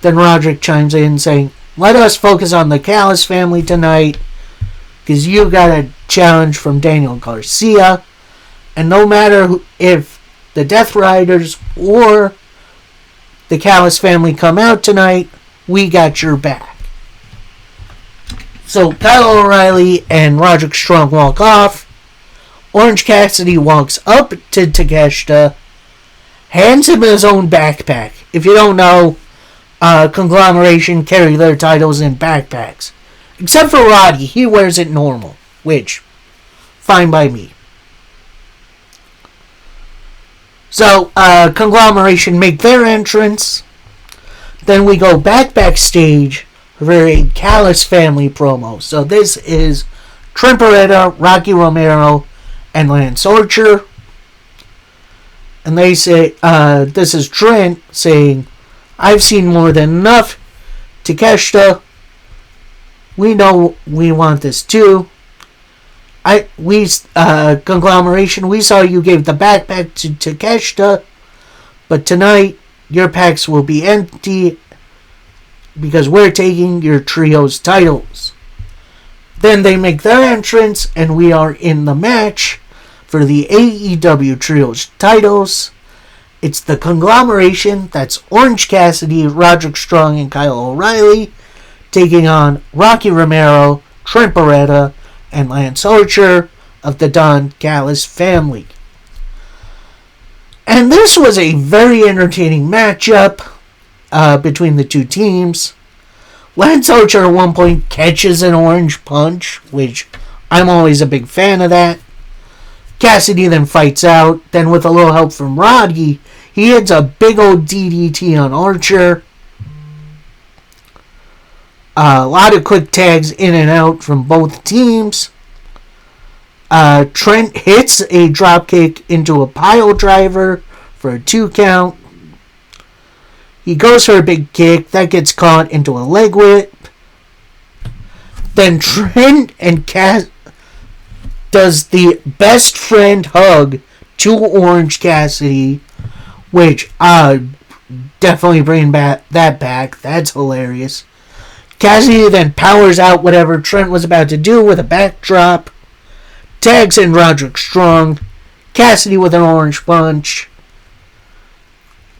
Then Roderick chimes in saying, "Let us focus on the Callis family tonight, because you got a challenge from Daniel Garcia. And no matter if the Death Riders or the Callis family come out tonight, we got your back." So Kyle O'Reilly and Roderick Strong walk off. Orange Cassidy walks up to Takeshita, hands him his own backpack. If you don't know, Conglomeration carry their titles in backpacks. Except for Roddy, he wears it normal, which, fine by me. So, Conglomeration make their entrance. Then we go backstage for a Callis family promo. So this is Trent Beretta, Rocky Romero, and Lance Archer. And they say, this is Trent saying, "I've seen more than enough. Takeshita, we know we want this too. Conglomeration, we saw you gave the backpack to Takeshita, but tonight your packs will be empty because we're taking your trio's titles. Then they make their entrance, and we are in the match for the AEW Trios titles. It's the Conglomeration, that's Orange Cassidy, Roderick Strong, and Kyle O'Reilly, taking on Rocky Romero, Trent Beretta, and Lance Archer of the Don Callis family. And this was a very entertaining matchup between the two teams. Lance Archer at one point catches an orange punch, which I'm always a big fan of that. Cassidy then fights out. Then with a little help from Roddy, he hits a big old DDT on Archer. A lot of quick tags in and out from both teams. Trent hits a dropkick into a pile driver for a 2 count. He goes for a big kick. That gets caught into a leg whip. Then Trent and Cass does the best friend hug to Orange Cassidy, which definitely bring that back. That's hilarious. Cassidy then powers out whatever Trent was about to do with a backdrop. Tags in Roderick Strong. Cassidy with an orange punch.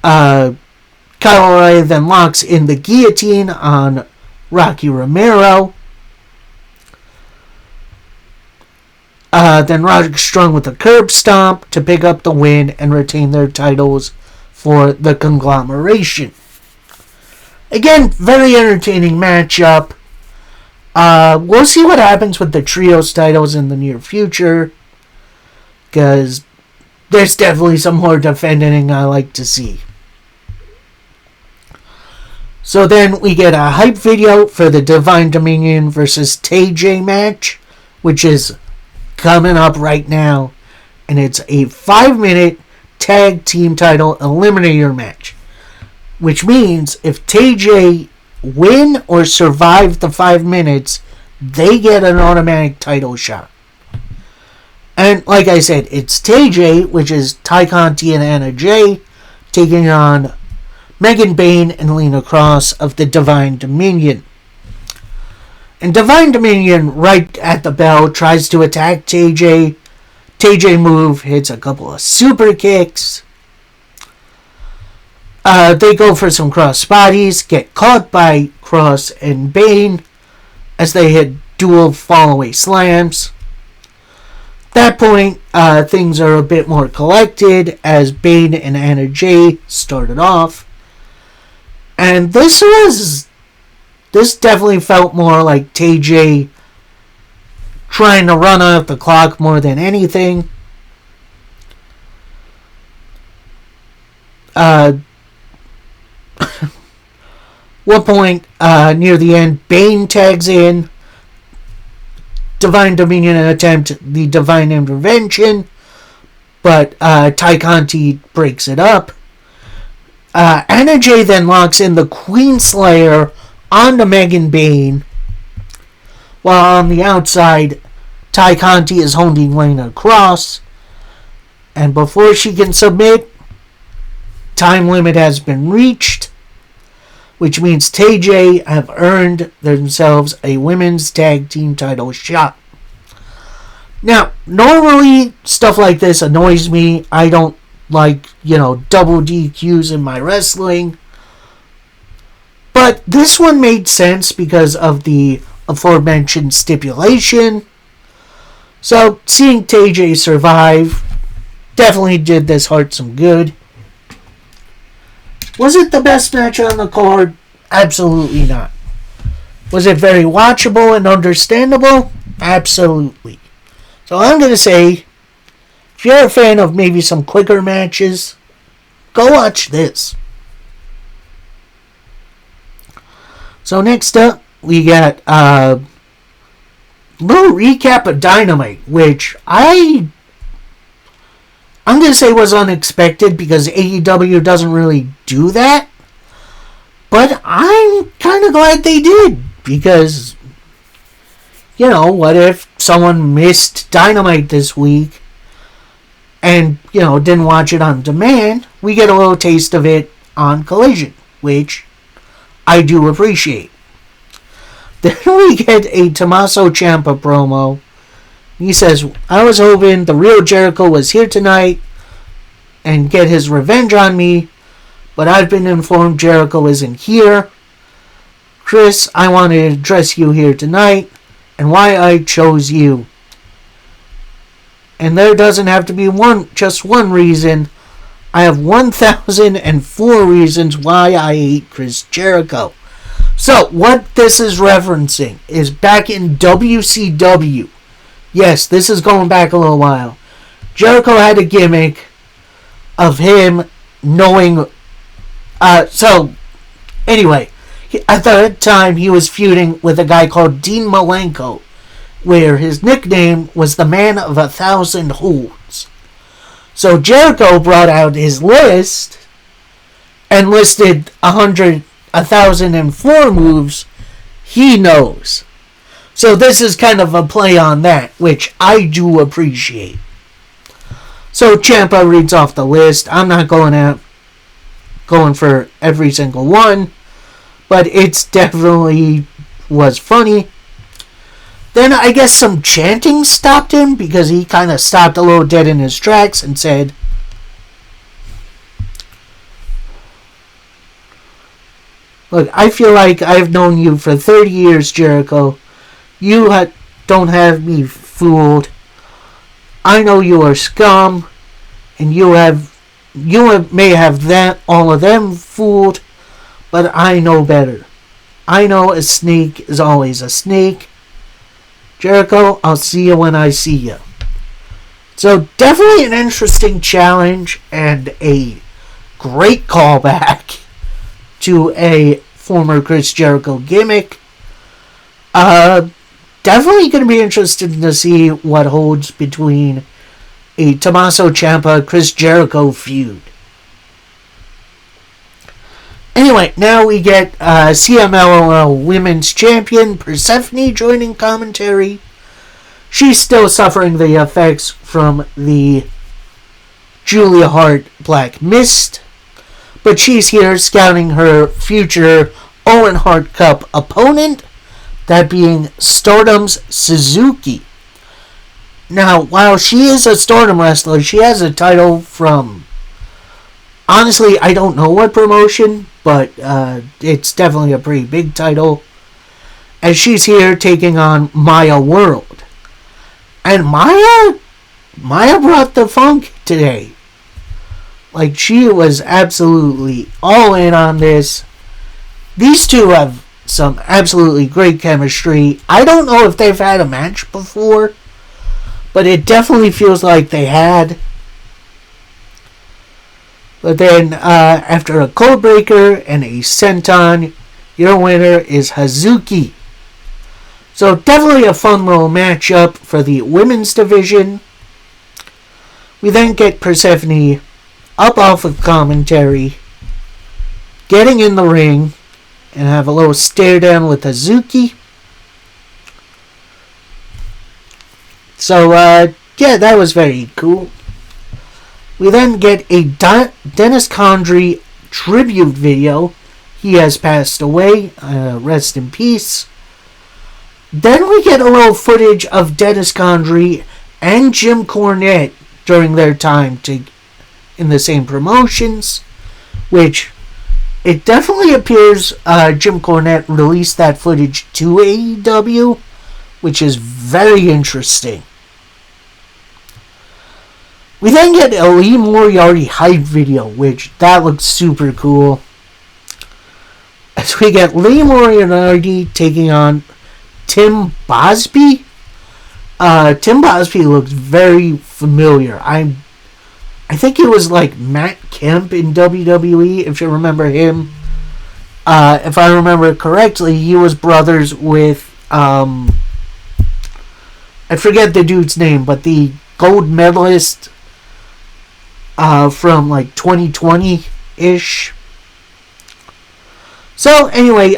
Kyle O'Reilly then locks in the guillotine on Rocky Romero. Then Roderick Strong with a curb stomp to pick up the win and retain their titles for the Conglomeration. Again, very entertaining matchup. We'll see what happens with the Trios titles in the near future, because there's definitely some more defending I like to see. So then we get a hype video for the Divine Dominion versus TJ match, which is coming up right now. And it's a 5-minute tag team title eliminator match. Which means if TJ win or survive the 5 minutes, they get an automatic title shot. And like I said, it's TJ, which is Ty Conti and Anna Jay, taking on Megan Bayne and Lena Cross of the Divine Dominion. And Divine Dominion, right at the bell, tries to attack TJ. TJ move, hits a couple of super kicks. They go for some cross bodies, get caught by Cross and Bayne as they hit dual fallaway slams. At that point, things are a bit more collected as Bayne and Anna Jay started off. And this definitely felt more like TJ trying to run out the clock more than anything. One point near the end, Bayne tags in. Divine Dominion attempt the Divine Intervention, but Ty Conti breaks it up. Anna Jay then locks in the Queen Slayer onto Megan Bayne, while on the outside, Ty Conti is holding Lena Cross. And before she can submit, time limit has been reached, which means TJ have earned themselves a women's tag team title shot. Now, normally stuff like this annoys me. I don't like, double DQs in my wrestling. But this one made sense because of the aforementioned stipulation. So, seeing TJ survive definitely did this heart some good. Was it the best match on the card? Absolutely not. Was it very watchable and understandable? Absolutely. So I'm going to say, if you're a fan of maybe some quicker matches, go watch this. So next up, we got a little recap of Dynamite, which I'm going to say was unexpected because AEW doesn't really do that. But I'm kind of glad they did, because what if someone missed Dynamite this week and, didn't watch it on demand? We get a little taste of it on Collision, which I do appreciate. Then we get a Tommaso Ciampa promo. He says, I was hoping the real Jericho was here tonight and get his revenge on me, but I've been informed Jericho isn't here. Chris, I want to address you here tonight and why I chose you. And there doesn't have to be just one reason. I have 1,004 reasons why I hate Chris Jericho. So, what this is referencing is back in WCW. Yes, this is going back a little while. Jericho had a gimmick of him knowing... Anyway, at that time he was feuding with a guy called Dean Malenko, where his nickname was the Man of 1,000 Holds. So Jericho brought out his list and listed 1,004 moves he knows. So this is kind of a play on that, which I do appreciate. So Ciampa reads off the list. I'm not going for every single one, but it's definitely was funny. Then I guess some chanting stopped him because he kind of stopped a little dead in his tracks and said, look, I feel like I've known you for 30 years, Jericho. You don't have me fooled. I know you are scum, and you may have all of them fooled, but I know better. I know a snake is always a snake. Jericho, I'll see you when I see you. So definitely an interesting challenge and a great callback to a former Chris Jericho gimmick. Definitely going to be interested to see what holds between a Tommaso Ciampa Chris Jericho feud. Anyway, now we get CMLL Women's Champion Persephone joining commentary. She's still suffering the effects from the Julia Hart Black Mist, but she's here scouting her future Owen Hart Cup opponent, that being Stardom's Suzuki. Now, while she is a Stardom wrestler, she has a title from... Honestly, I don't know what promotion, but it's definitely a pretty big title. As she's here taking on Maya World. And Maya brought the funk today. Like, she was absolutely all in on this. These two have some absolutely great chemistry. I don't know if they've had a match before, but it definitely feels like they had. But then, after a code breaker and a senton, your winner is Hazuki. So definitely a fun little matchup for the women's division. We then get Persephone up off of commentary, getting in the ring, and have a little stare down with Hazuki. So, yeah, that was very cool. We then get a Dennis Condrey tribute video. He has passed away. Rest in peace. Then we get a little footage of Dennis Condrey and Jim Cornette during their time in the same promotions, which it definitely appears Jim Cornette released that footage to AEW, which is very interesting. We then get a Lee Moriarty hype video, which that looks super cool. As we get Lee Moriarty taking on Tim Bosby. Tim Bosby looks very familiar. I think he was like Matt Kemp in WWE, if you remember him. If I remember correctly, he was brothers with I forget the dude's name, but the gold medalist from like 2020-ish. So anyway,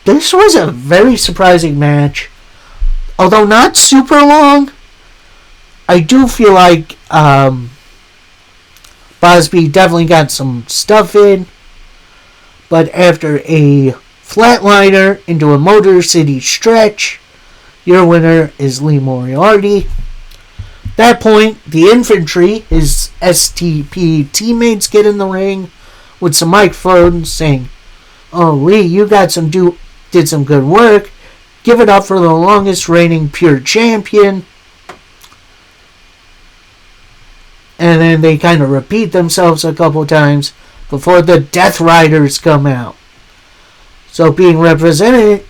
this was a very surprising match. although not super long, I do feel like Bosby definitely got some stuff in. But after a flatliner into a Motor City stretch, your winner is Lee Moriarty. At that point, the infantry, his STP teammates, get in the ring with some microphones saying, "Oh, Lee, you did some good work. Give it up for the longest reigning pure champion." And then they kind of repeat themselves a couple times before the Death Riders come out. So being representing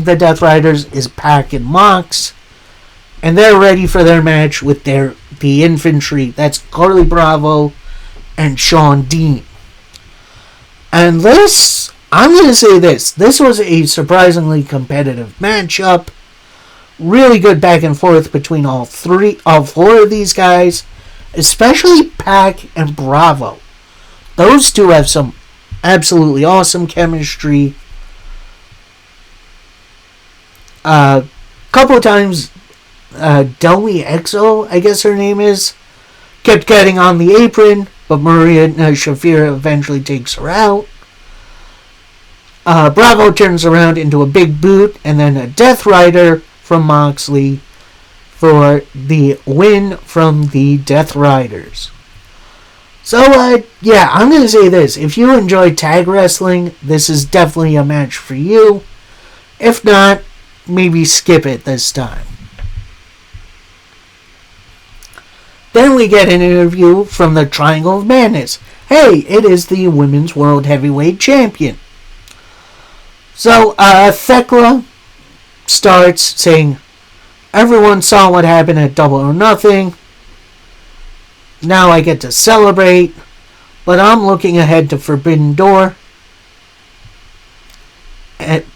the Death Riders is Pac and Mox. And they're ready for their match with the infantry. That's Carly Bravo and Sean Dean. And this, I'm going to say this. This was a surprisingly competitive matchup. Really good back and forth between all four of these guys. Especially Pac and Bravo. Those two have some absolutely awesome chemistry. Couple of times, Delmy Exo, I guess her name is, kept getting on the apron, but Maria Shafir eventually takes her out. Bravo turns around into a big boot, and then a Death Rider from Moxley for the win from the Death Riders. So, yeah, I'm going to say this. If you enjoy tag wrestling, this is definitely a match for you. If not, maybe skip it this time. Then we get an interview from the Triangle of Madness. Hey, it is the Women's World Heavyweight Champion. So, Thekla starts saying, "Everyone saw what happened at Double or Nothing. Now I get to celebrate, but I'm looking ahead to Forbidden Door.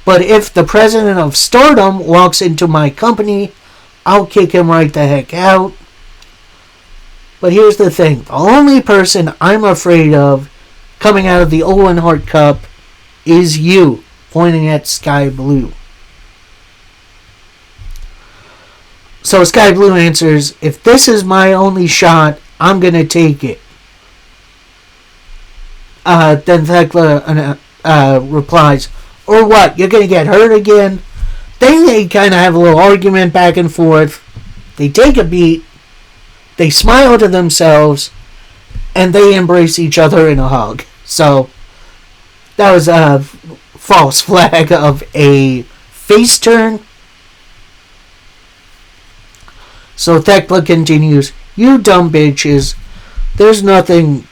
But if the president of Stardom walks into my company, I'll kick him right the heck out. But here's the thing. The only person I'm afraid of coming out of the Owen Hart Cup is you," pointing at Sky Blue. So Sky Blue answers, "If this is my only shot, I'm going to take it." Then Thekla replies, "Or what? You're going to get hurt again?" Then they kind of have a little argument back and forth. They take a beat. They smile to themselves. And they embrace each other in a hug. So that was a false flag of a face turn. So Thekla continues, "You dumb bitches. There's nothing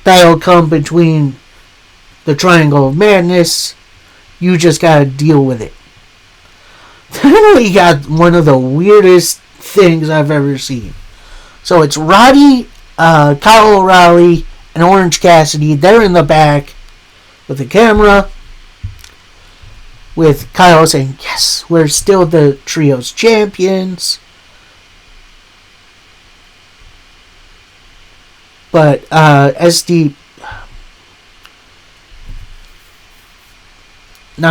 that'll come between the Triangle of Madness. You just gotta deal with it." Then we got one of the weirdest things I've ever seen. So it's Roddy, Kyle O'Reilly, and Orange Cassidy. They're in the back with the camera, with Kyle saying, "Yes, we're still the Trios champions." But not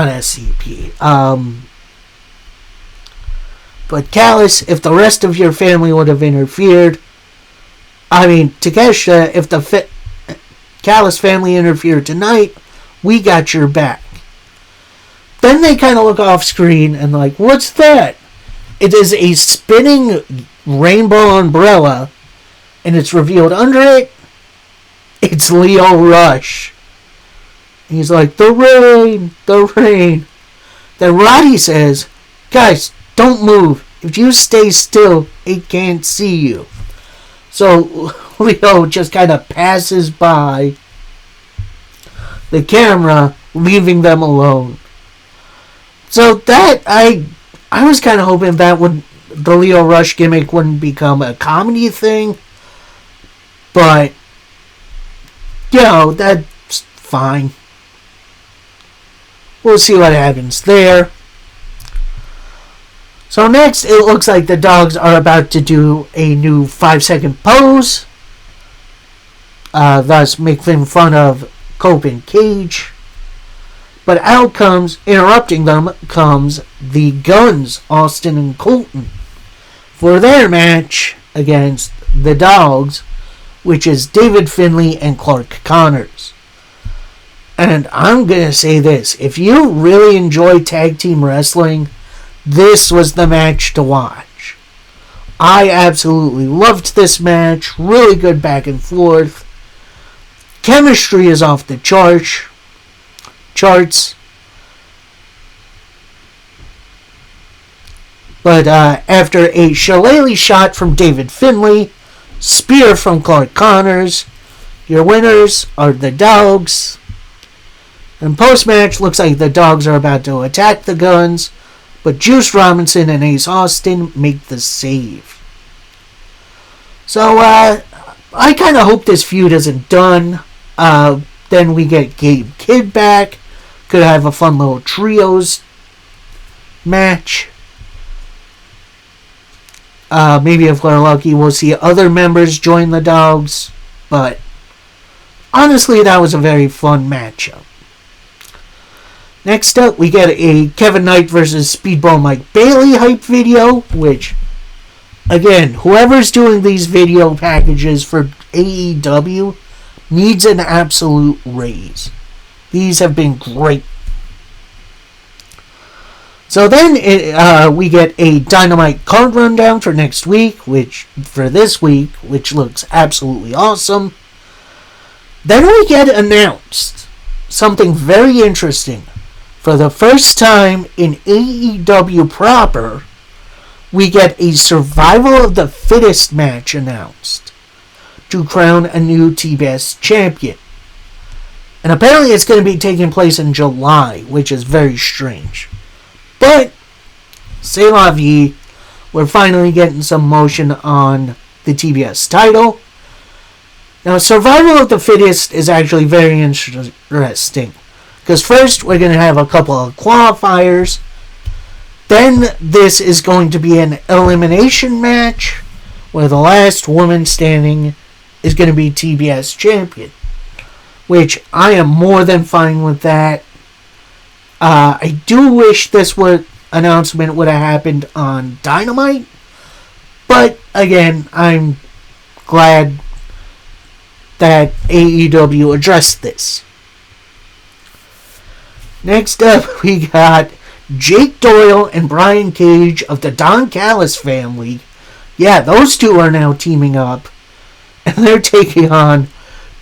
SCP. But Callis, if the rest of your family would have interfered, Takeshita, if the Callis family interfered tonight, we got your back. Then they kind of look off screen and like, what's that? It is a spinning rainbow umbrella, and it's revealed under it, it's Lio Rush. And he's like, the rain. Then Roddy says, "Guys, don't move. If you stay still, it can't see you." So Leo just kind of passes by the camera, leaving them alone. So that, I was kind of hoping that the Lio Rush gimmick wouldn't become a comedy thing. But, that's fine. We'll see what happens there. So next, it looks like the dogs are about to do a new 5-second pose. Thus making fun of Cope and Cage. But interrupting them comes the Guns, Austin and Colton, for their match against the Dogs, which is David Finlay and Clark Connors. And I'm going to say this. If you really enjoy tag team wrestling, this was the match to watch. I absolutely loved this match. Really good back and forth. Chemistry is off the charts. But after a shillelagh shot from David Finlay, spear from Clark Connors, your winners are the Dogs. And post-match, looks like the Dogs are about to attack the Guns, but Juice Robinson and Ace Austin make the save. So, I kind of hope this feud isn't done. Then we get Gabe Kidd back. Could have a fun little trios match. Maybe if we're lucky, we'll see other members join the Dogs. But honestly, that was a very fun matchup. Next up, we get a Kevin Knight versus Speedball Mike Bailey hype video, which, again, whoever's doing these video packages for AEW needs an absolute raise. These have been great. So then we get a Dynamite card rundown for next week, which looks absolutely awesome. Then we get announced something very interesting. For the first time in AEW proper, we get a Survival of the Fittest match announced to crown a new TBS champion. And apparently it's going to be taking place in July, which is very strange. But, c'est la vie, we're finally getting some motion on the TBS title. Now, Survival of the Fittest is actually very interesting. Because first, we're going to have a couple of qualifiers. Then, this is going to be an elimination match, where the last woman standing is going to be TBS champion. Which, I am more than fine with that. I do wish this announcement would have happened on Dynamite. But, again, I'm glad that AEW addressed this. Next up, we got Jake Doyle and Brian Cage of the Don Callis family. Yeah, those two are now teaming up. And they're taking on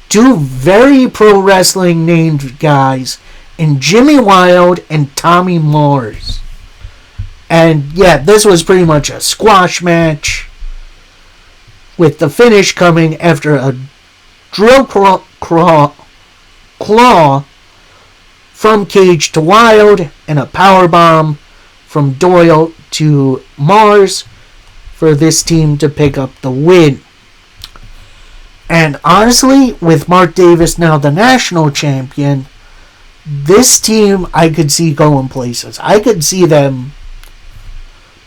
two very pro wrestling named guys in Jimmy Wild and Tommy Mars. And yeah, this was pretty much a squash match, with the finish coming after a drill claw from Cage to Wild and a powerbomb from Doyle to Mars for this team to pick up the win. And honestly, with Mark Davis now the national champion, this team I could see going places. I could see them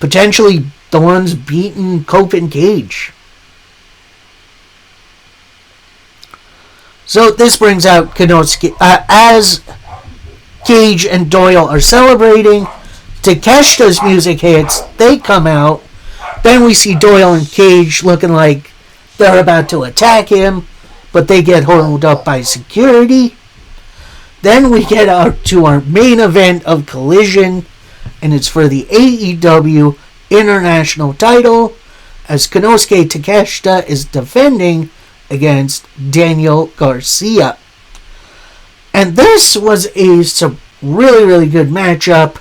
potentially the ones beating Cope and Cage. So this brings out Kenosuke. As Cage and Doyle are celebrating, Takeshita's music hits, they come out. Then we see Doyle and Cage looking like they're about to attack him, but they get held up by security. Then we get to our main event of Collision, and it's for the AEW International title, as Konosuke Takeshita is defending against Daniel Garcia. And this was a really, really good matchup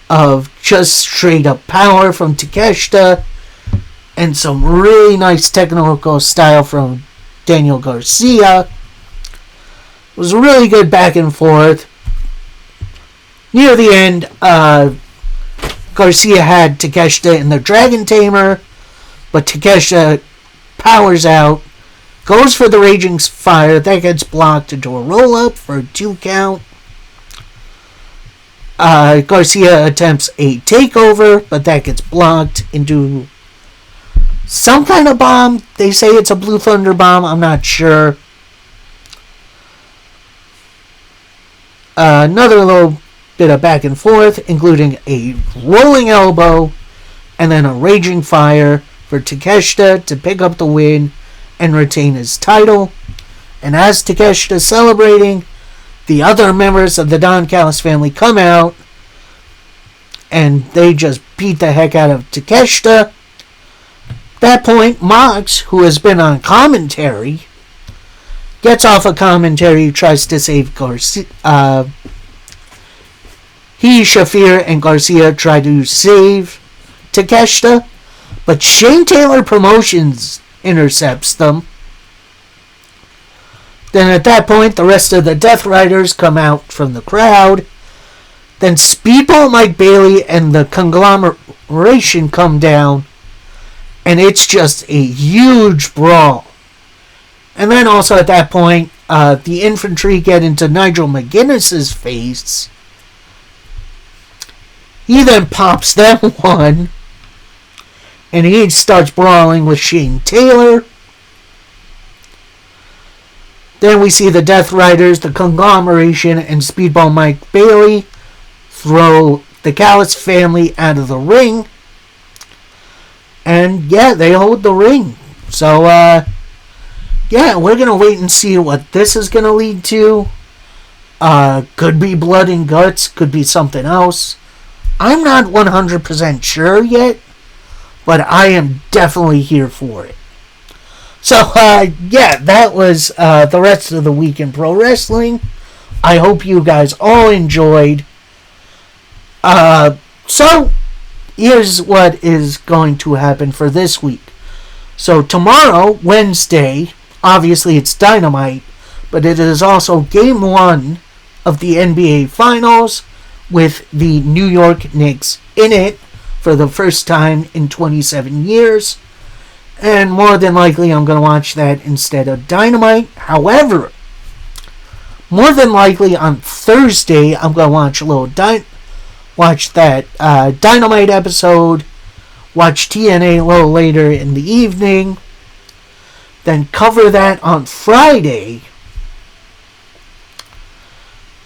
of just straight up power from Takeshita and some really nice technical style from Daniel Garcia. It was a really good back and forth. Near the end, Garcia had Takeshita in the Dragon Tamer, but Takeshita powers out, goes for the Raging Fire, that gets blocked into a roll-up for a 2 count. Garcia attempts a takeover, but that gets blocked into some kind of bomb. They say it's a Blue Thunder bomb, I'm not sure. another little bit of back and forth, including a rolling elbow and then a raging fire for Takeshita to pick up the win and retain his title. And as Takeshita's celebrating, the other members of the Don Callis family come out and they just beat the heck out of Takeshita. At that point, Mox, who has been on commentary, gets off of commentary, tries to save Garcia. Shafir and Garcia try to save Takeshita, but Shane Taylor Promotions intercepts them. Then at that point, the rest of the Death Riders come out from the crowd. Then Speedball Mike Bailey and the conglomeration come down, and it's just a huge brawl. And then also at that point, the infantry get into Nigel McGuinness's face. He then pops them one, and he starts brawling with Shane Taylor. Then we see the Death Riders, the conglomeration, and Speedball Mike Bailey throw the Callis family out of the ring. And yeah, they hold the ring. So, yeah, we're going to wait and see what this is going to lead to. Could be blood and guts, could be something else. I'm not 100% sure yet, but I am definitely here for it. So, yeah, that was the rest of the week in pro wrestling. I hope you guys all enjoyed. So, here's what is going to happen for this week. So, tomorrow, Wednesday, obviously it's Dynamite, but it is also Game 1 of the NBA Finals with the New York Knicks in it for the first time in 27 years. And more than likely, I'm going to watch that instead of Dynamite. However, more than likely on Thursday, I'm going to watch that Dynamite episode, watch TNA a little later in the evening, then cover that on Friday.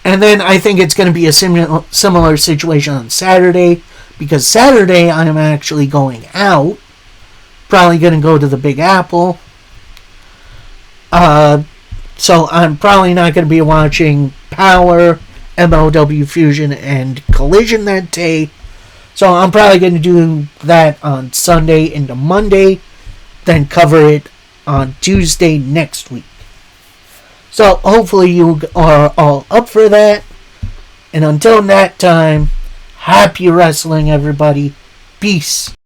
And then I think it's going to be a similar situation on Saturday, because Saturday I am actually going out. Probably going to go to the Big Apple. So I'm probably not going to be watching Power, MLW Fusion, and Collision that day. So I'm probably going to do that on Sunday into Monday, then cover it on Tuesday next week. So hopefully you are all up for that. And until that time, happy wrestling, everybody. Peace.